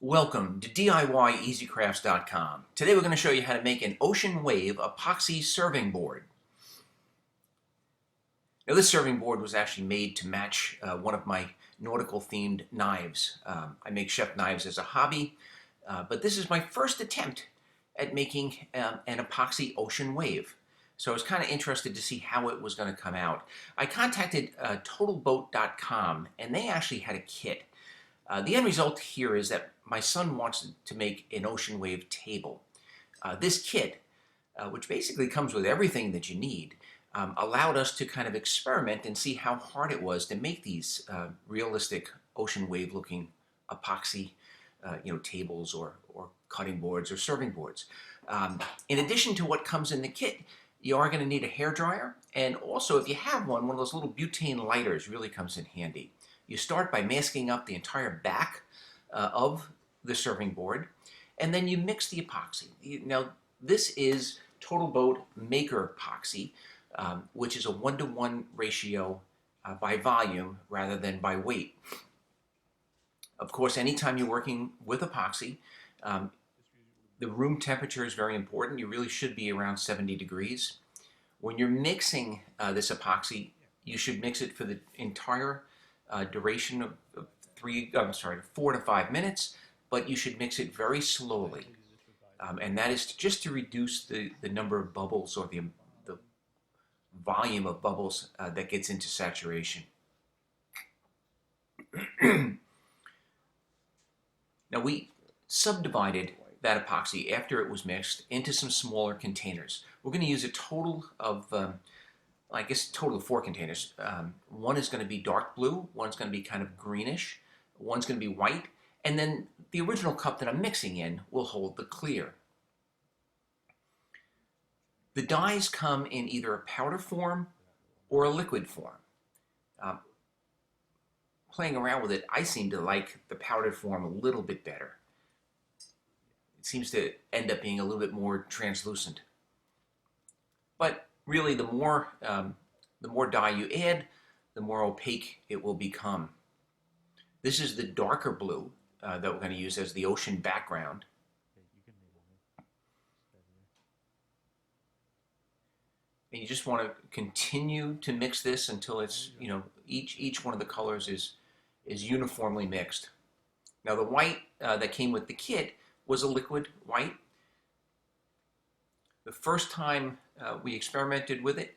Welcome to DIYEasyCrafts.com. Today we're going to show you how to make an ocean wave epoxy serving board. Now this serving board was actually made to match one of my nautical themed knives. I make chef knives as a hobby, but this is my first attempt at making an epoxy ocean wave. So I was kind of interested to see how it was going to come out. I contacted totalboat.com and they actually had a kit. The end result here is that my son wants to make an ocean wave table. This kit, which basically comes with everything that you need, allowed us to kind of experiment and see how hard it was to make these realistic ocean wave looking epoxy tables or cutting boards or serving boards. In addition to what comes in the kit, you are going to need a hairdryer, and also if you have one of those little butane lighters really comes in handy. You start by masking up the entire back of the serving board, and then you mix the epoxy. Now, this is totalboat Makerpoxy, which is a 1-to-1 ratio by volume rather than by weight. Of course, anytime you're working with epoxy, the room temperature is very important. You really should be around 70 degrees. When you're mixing this epoxy, you should mix it for the entire duration of 4 to 5 minutes, but you should mix it very slowly, and that is just to reduce the number of bubbles or the volume of bubbles that gets into saturation. Now we subdivided that epoxy after it was mixed into some smaller containers. We're going to use a total of total of 4 containers. One is going to be dark blue, one's going to be kind of greenish, one's going to be white, and then the original cup that I'm mixing in will hold the clear. The dyes come in either a powder form or a liquid form. Playing around with it, I seem to like the powdered form a little bit better. It seems to end up being a little bit more translucent. But really, the more dye you add, the more opaque it will become. This is the darker blue that we're going to use as the ocean background. And you just want to continue to mix this until it's, each one of the colors is uniformly mixed. Now the white that came with the kit was a liquid white. The first time we experimented with it,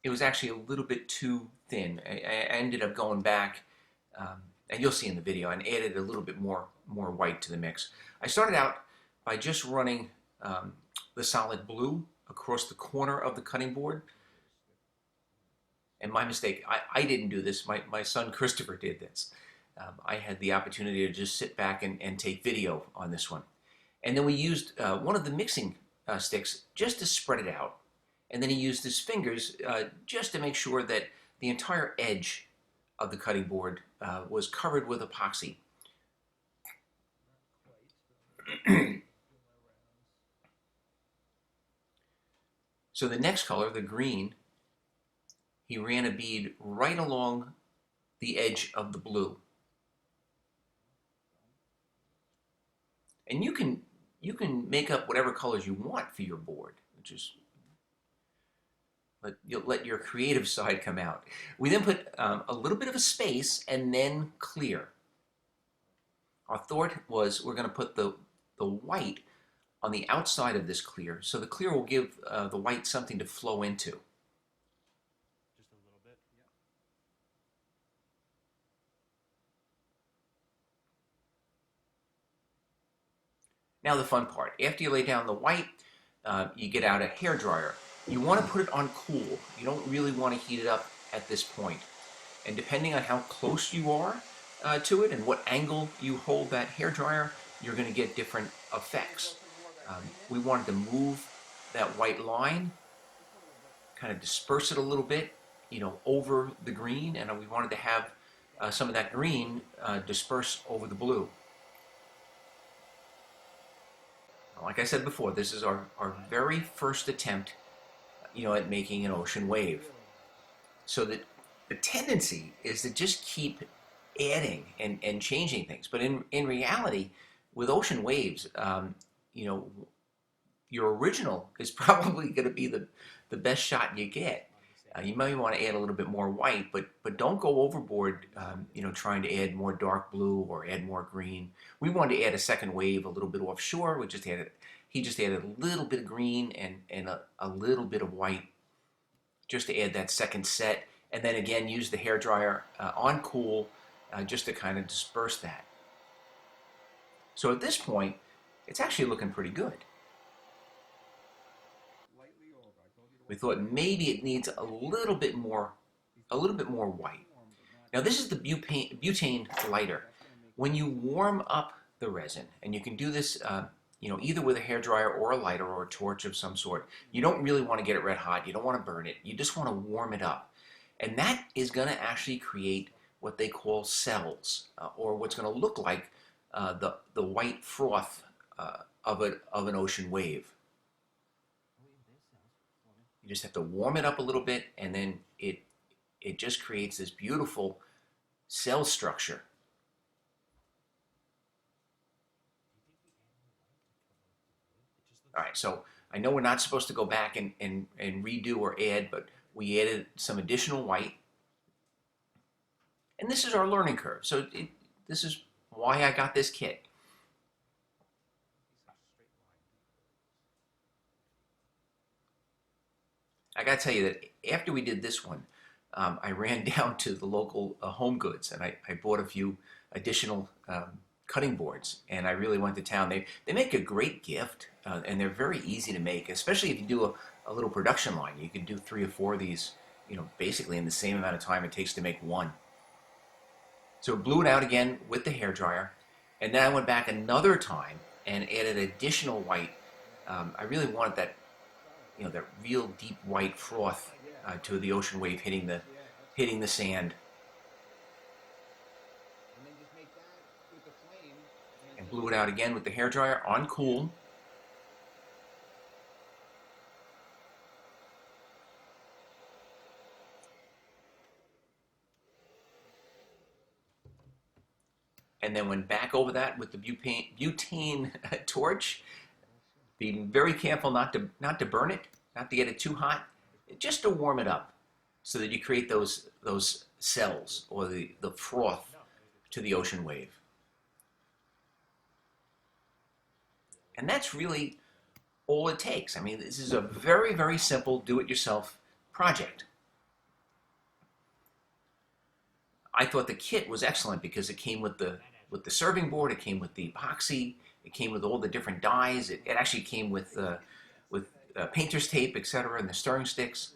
it was actually a little bit too thin. I ended up going back, and you'll see in the video, and added a little bit more white to the mix. I started out by just running the solid blue across the corner of the cutting board. And my mistake, I didn't do this. My son Christopher did this. I had the opportunity to just sit back and take video on this one. And then we used one of the mixing sticks just to spread it out. And then he used his fingers just to make sure that the entire edge of the cutting board was covered with epoxy. So the next color, the green, he ran a bead right along the edge of the blue. And you can make up whatever colors you want for your board, which is let your creative side come out. We then put a little bit of a space and then clear. Our thought was we're going to put the white on the outside of this clear, so the clear will give the white something to flow into. Just a little bit, yeah. Now the fun part. After you lay down the white, you get out a hairdryer. You want to put it on cool. You don't really want to heat it up at this point. And depending on how close you are to it and what angle you hold that hairdryer, you're going to get different effects. We wanted to move that white line, kind of disperse it a little bit, over the green, and we wanted to have some of that green disperse over the blue. Like I said before, this is our very first attempt, at making an ocean wave. So that the tendency is to just keep adding and changing things. But in reality, with ocean waves, you know, your original is probably going to be the best shot you get. You might want to add a little bit more white, but don't go overboard, you know, trying to add more dark blue or add more green. We wanted to add a second wave a little bit offshore. He just added a little bit of green and a little bit of white just to add that second set. And then again, use the hairdryer on cool just to kind of disperse that. So at this point, it's actually looking pretty good. We thought maybe it needs a little bit more white. Now this is the butane lighter. When you warm up the resin, and you can do this, you know, either with a hairdryer or a lighter or a torch of some sort. You don't really want to get it red hot. You don't want to burn it. You just want to warm it up, and that is going to actually create what they call cells, or what's going to look like the white froth of an ocean wave. You just have to warm it up a little bit, and then it just creates this beautiful cell structure. All right, so I know we're not supposed to go back and redo or add, but we added some additional white. And this is our learning curve. So this is why I got this kit. I got to tell you that after we did this one, I ran down to the local Home Goods, and I bought a few additional cutting boards, and I really went to town. They make a great gift, and they're very easy to make, especially if you do a little production line. You can do 3 or 4 of these, you know, basically in the same amount of time it takes to make one. So blew it out again with the hairdryer, and then I went back another time and added additional white. I really wanted that, you know, that real deep white froth to the ocean wave hitting the sand. And blew it out again with the hairdryer on cool. And then went back over that with the butane torch. Being very careful not to burn it, not to get it too hot, just to warm it up, so that you create those cells or the froth to the ocean wave. And that's really all it takes. I mean, this is a very, very simple do-it-yourself project. I thought the kit was excellent because it came with the serving board, it came with the epoxy, it came with all the different dyes. It actually came with painter's tape, etc., and the stirring sticks.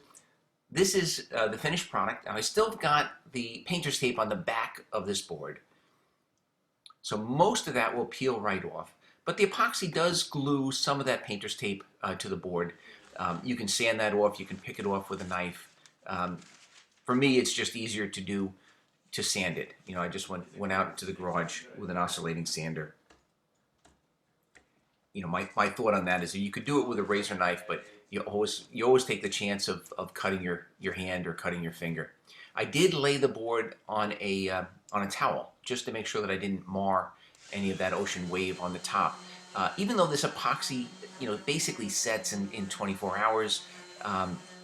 This is the finished product. Now, I still got the painter's tape on the back of this board, so most of that will peel right off. But the epoxy does glue some of that painter's tape to the board. You can sand that off. You can pick it off with a knife. For me, it's just easier to sand it. You know, I just went out to the garage with an oscillating sander. You know, my thought on that is that you could do it with a razor knife, but you always take the chance of cutting your hand or cutting your finger. I did lay the board on a towel just to make sure that I didn't mar any of that ocean wave on the top. Even though this epoxy, you know, basically sets in 24 hours,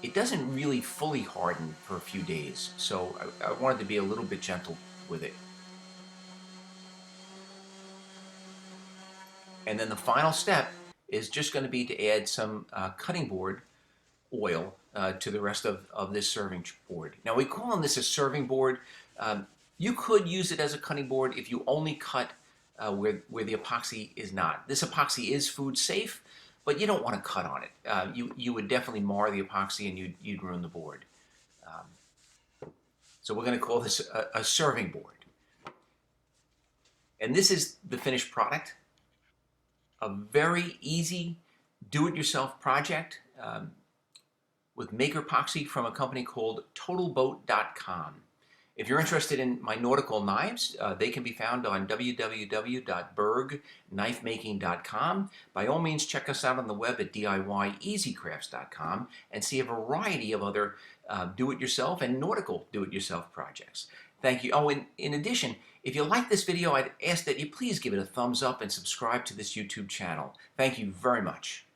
it doesn't really fully harden for a few days. So I wanted to be a little bit gentle with it. And then the final step is just going to be to add some cutting board oil to the rest of this serving board. Now, we call this a serving board. You could use it as a cutting board if you only cut where the epoxy is not. This epoxy is food safe, but you don't want to cut on it. You would definitely mar the epoxy and you'd ruin the board. So we're going to call this a serving board. And this is the finished product. A very easy do-it-yourself project with Makerpoxy from a company called totalboat.com. If you're interested in my nautical knives, they can be found on www.bergknifemaking.com. By all means, check us out on the web at DIYeasycrafts.com and see a variety of other do-it-yourself and nautical do-it-yourself projects. Thank you. Oh, in addition, if you like this video, I'd ask that you please give it a thumbs up and subscribe to this YouTube channel. Thank you very much.